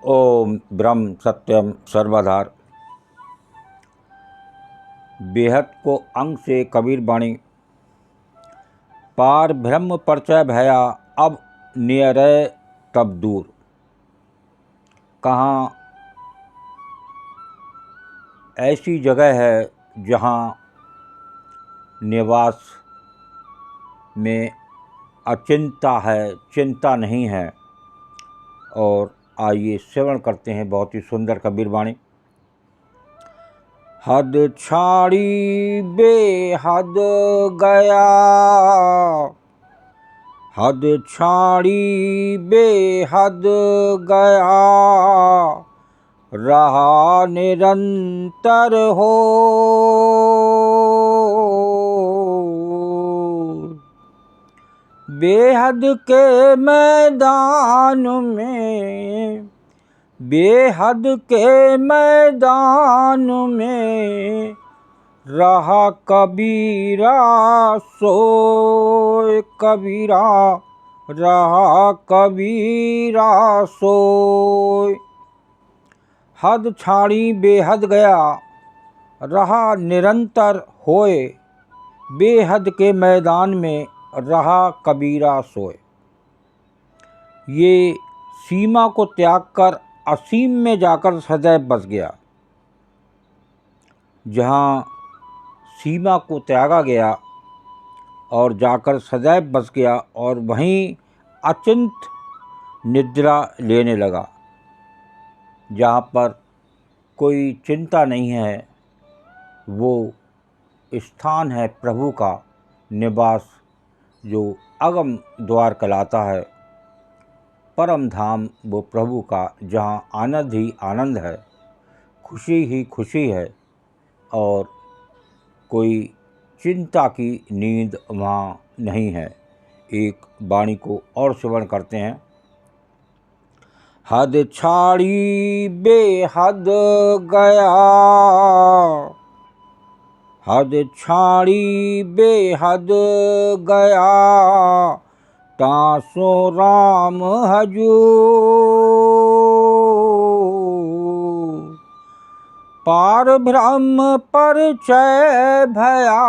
ओम ब्रह्म सत्यम सर्वधार। बेहद को अंग से कबीर बाणी। पार ब्रह्म परचय भया अब नियरय तब दूर। कहाँ ऐसी जगह है जहाँ निवास में अचिंता है, चिंता नहीं है। और आइए श्रवण करते हैं बहुत ही सुंदर कबीर वाणी। हद छाड़ी बेहद गया, हद छाड़ी बेहद गया, रहा निरंतर हो। बेहद के मैदान में, बेहद के मैदान में, रहा कबीरा सोए कबीरा, रहा कबीरा सोए। हद छाड़ी बेहद गया, रहा निरंतर होए, बेहद के मैदान में रहा कबीरा सोए। ये सीमा को त्याग कर असीम में जाकर सदैव बस गया। जहाँ सीमा को त्यागा गया और जाकर सदैव बस गया और वहीं अचिंत निद्रा लेने लगा। जहाँ पर कोई चिंता नहीं है, वो स्थान है प्रभु का निवास, जो अगम द्वार कहलाता है। परम धाम वो प्रभु का, जहाँ आनंद ही आनंद है, खुशी ही खुशी है और कोई चिंता की नींद वहाँ नहीं है। एक वाणी को और श्रवण करते हैं। हद छाड़ी बेहद गया, हद छाड़ी बेहद गया, तासो राम हजूर। पार ब्रह्म परिचय भया,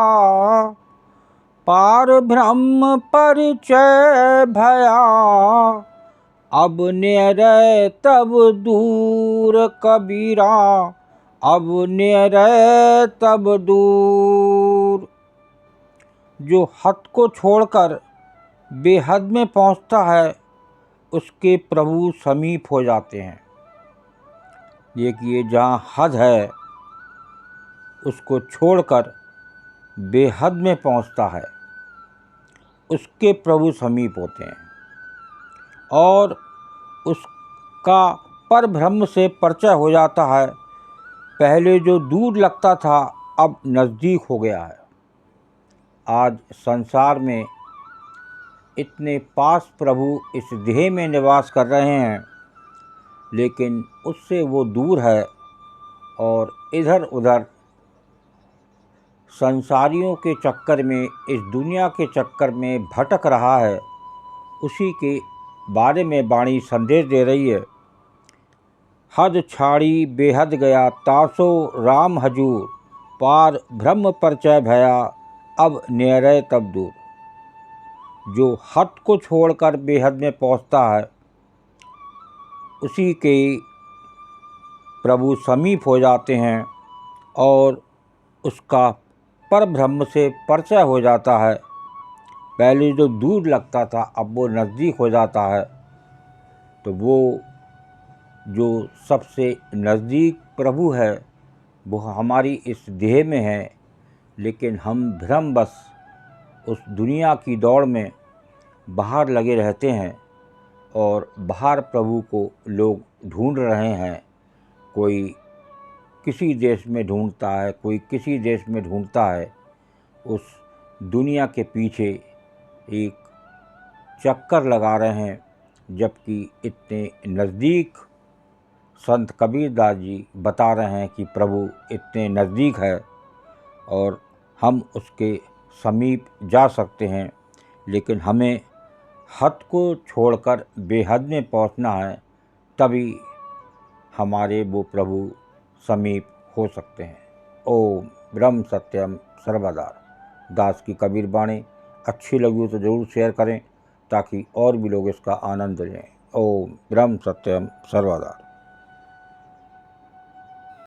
पार ब्रह्म परिचय भया, अब निरय तब दूर कबीरा, अब निरय तब दूर। जो हद को छोड़कर बेहद में पहुंचता है, उसके प्रभु समीप हो जाते हैं। देखिए, जहाँ हद है उसको छोड़कर बेहद में पहुंचता है, उसके प्रभु समीप होते हैं और उसका पर ब्रह्म से परिचय हो जाता है। पहले जो दूर लगता था अब नज़दीक हो गया है। आज संसार में इतने पास प्रभु इस देह में निवास कर रहे हैं, लेकिन उससे वो दूर है और इधर उधर संसारियों के चक्कर में, इस दुनिया के चक्कर में भटक रहा है। उसी के बारे में वाणी संदेश दे रही है। हद छाड़ी बेहद गया, तासो राम हजूर, पार ब्रह्म परिचय भया, अब निरय तब दूर। जो हद को छोड़कर बेहद में पहुंचता है, उसी के प्रभु समीप हो जाते हैं और उसका पर ब्रह्म से परिचय हो जाता है। पहले जो दूर लगता था अब वो नज़दीक हो जाता है। तो वो जो सबसे नज़दीक प्रभु है वो हमारी इस देह में है, लेकिन हम भ्रमवश उस दुनिया की दौड़ में बाहर लगे रहते हैं और बाहर प्रभु को लोग ढूंढ रहे हैं। कोई किसी देश में ढूंढता है, कोई किसी देश में ढूंढता है। उस दुनिया के पीछे एक चक्कर लगा रहे हैं, जबकि इतने नज़दीक संत कबीरदास जी बता रहे हैं कि प्रभु इतने नज़दीक है और हम उसके समीप जा सकते हैं। लेकिन हमें हद को छोड़कर बेहद में पहुंचना है, तभी हमारे वो प्रभु समीप हो सकते हैं। ओम ब्रह्म सत्यम सर्वदा। दास की कबीर बाणी अच्छी लगी हो तो ज़रूर शेयर करें ताकि और भी लोग इसका आनंद लें। ओम ब्रह्म सत्यम सर्वदा।